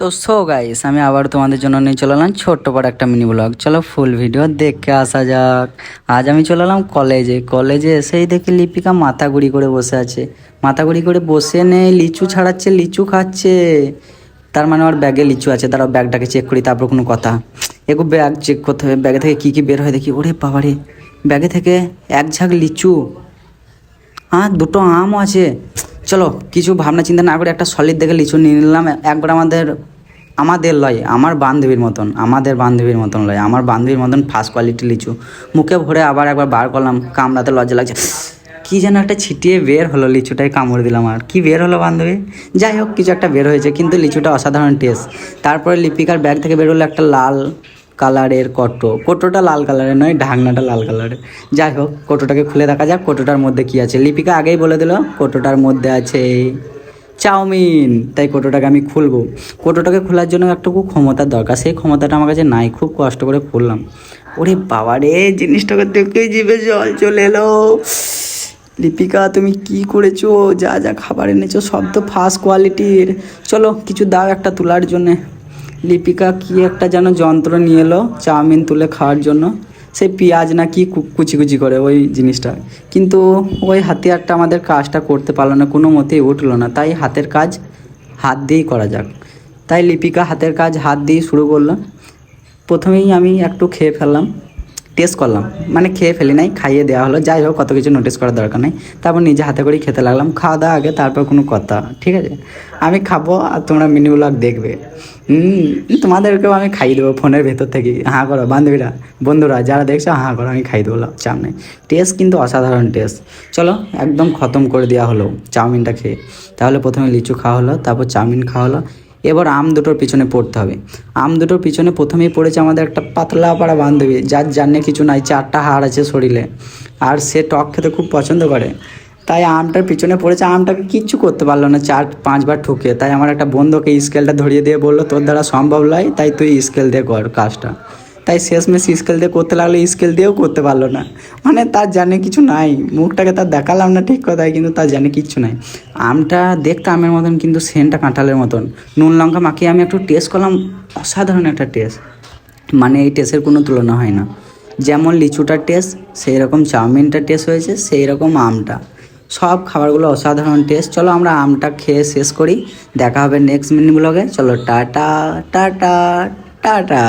তো গাইস আমি আবার তোমাদের জন্য নিয়ে চলে এলাম ছোট্ট বড় একটা মিনি ব্লগ। চলো ফুল ভিডিও দেখে আসা যাক। আজ আমি চলে এলাম কলেজে এসেই দেখি লিপিকা মাথা গুড়ি করে বসে আছে। মাথা গুড়ি করে বসে নেই, লিচু ছাড়াচ্ছে, লিচু খাচ্ছে। তার মানে ওর ব্যাগে লিচু আছে। তারাও ব্যাগটাকে চেক করি, তারপর কোনো কথা। একটু ব্যাগ চেক করতে হবে, ব্যাগে থেকে কী কী বের হয় দেখি। ওরে বাবারে, ব্যাগে থেকে এক ঝাঁক লিচু, দুটো আমও আছে। চলো কিছু ভাবনা চিন্তা না করে একটা সলিড দেখে লিচু নিয়ে নিলাম। একবার আমাদের লয়, আমার বান্ধবীর মতন লয়, আমার বান্ধবীর মতন ফার্স্ট কোয়ালিটি লিচু। মুখে ভরে আবার একবার বার করলাম, কামড়াতে লজ্জা লাগছে। কী যেন একটা ছিটিয়ে বের হলো, লিচুটাই কামড় দিলাম। আর কি বের হলো বান্ধবী, যাই হোক কিছু একটা বের হয়েছে, কিন্তু লিচুটা অসাধারণ টেস্ট। তারপরে লিপিকার ব্যাগ থেকে বের হলো একটা লাল কালারের কোটোটা লাল কালারের নয়, ঢাকনাটা লাল কালারের। যাই হোক কোটোটাকে খুলে দেখা যাক কোটোটার মধ্যে কী আছে। লিপিকা আগেই বলে দিল কোটোটার মধ্যে আছে চাউমিন। তাই কোটোটাকে আমি খুলবো। কোটোটাকে খোলার জন্য একটুকু ক্ষমতার দরকার, সেই ক্ষমতাটা আমার কাছে নাই। খুব কষ্ট করে খুললাম। ওরে বাবা রে, জিনিসটাকে দেখেই জিভে জল চলে এলো। লিপিকা তুমি কি করেছো? যা যা খাবার এনেছো সব তো ফার্স্ট কোয়ালিটির। চলো কিছু দাও একটা তোলার জন্যে। লিপিকা কি একটা যেন যন্ত্র নিয়ে এলো চাউমিন তুলে খাওয়ার জন্য। সেই পেঁয়াজ না কি কুচি কুচি করে ওই জিনিসটা, কিন্তু ওই হাতিয়ারটা আমাদের কাজটা করতে পারলো না, কোনো মতেই উঠলো না। তাই হাতের কাজ হাত দিয়েই করা যাক। তাই লিপিকা হাতের কাজ হাত দিয়ে শুরু করলো। প্রথমেই আমি একটু খেয়ে ফেললাম, টেস্ট করলাম, মানে খেয়ে ফেলি নাই, খাইয়ে দেওয়া হলো। যাই হোক কত কিছু নোটিস করার দরকার নেই। তারপর নিজে হাতে করেই খেতে লাগলাম। খাওয়া দাওয়া আগে, তারপর কোনো কথা, ঠিক আছে? আমি খাবো আর তোমরা মিনি ব্লগ দেখবে। তোমাদেরকেও আমি খাইয়ে দেবো ফোনের ভেতর থেকে। হাঁ করো বন্ধুরা যারা দেখছো, হাঁ করো, আমি খাইয়ে দেবো, চাপ নেই। টেস্ট কিন্তু অসাধারণ টেস্ট। চলো একদম খতম করে দেওয়া হলো চাউমিনটা খেয়ে। তাহলে প্রথমে লিচু খাওয়া হলো, তারপর চাউমিন খাওয়া হলো। এবার আম দুটোর পিছনে পড়তে হবে। আম দুটোর পিছনে প্রথমেই পড়েছে আমাদের একটা পাতলা পাড়া বান্ধবী, যার জানে কিছু নাই, 4টা হাড় আছে শরীরে, আর সে টক খেতে খুব পছন্দ করে। তাই আমটার পিছনে পড়েছে, আমটাকে কিচ্ছু করতে পারলো না 4-5 বার ঠুকে। তাই আমার একটা বন্ধুকে স্কেলটা ধরিয়ে দিয়ে বললো, তোর দ্বারা সম্ভব নয়, তাই তুই স্কেল দিয়ে কর কাজটা। তাই শেষমেশ স্কেল দিয়ে করতে লাগলো, স্কেল দিয়েও করতে পারলো না। মানে তার জানে কিছু নাই, মুখটাকে তার দেখালাম না ঠিক কথায়, কিন্তু তার জানে কিচ্ছু নাই। আমটা দেখতে আমের মতন, কিন্তু সেন্টটা কাঁঠালের মতন। নুন লঙ্কা মাখিয়ে আমি একটু টেস্ট করলাম, অসাধারণ একটা টেস্ট। মানে এই টেস্টের কোনো তুলনা হয় না। যেমন লিচুটার টেস্ট, সেই রকম চাউমিনটার টেস্ট হয়েছে, সেই রকম আমটা। সব খাবারগুলো অসাধারণ টেস্ট। চলো আমরা আমটা খেয়ে শেষ করি, দেখা হবে নেক্সট মিনি ব্লগে। চলো টাটা টাটা টাটা।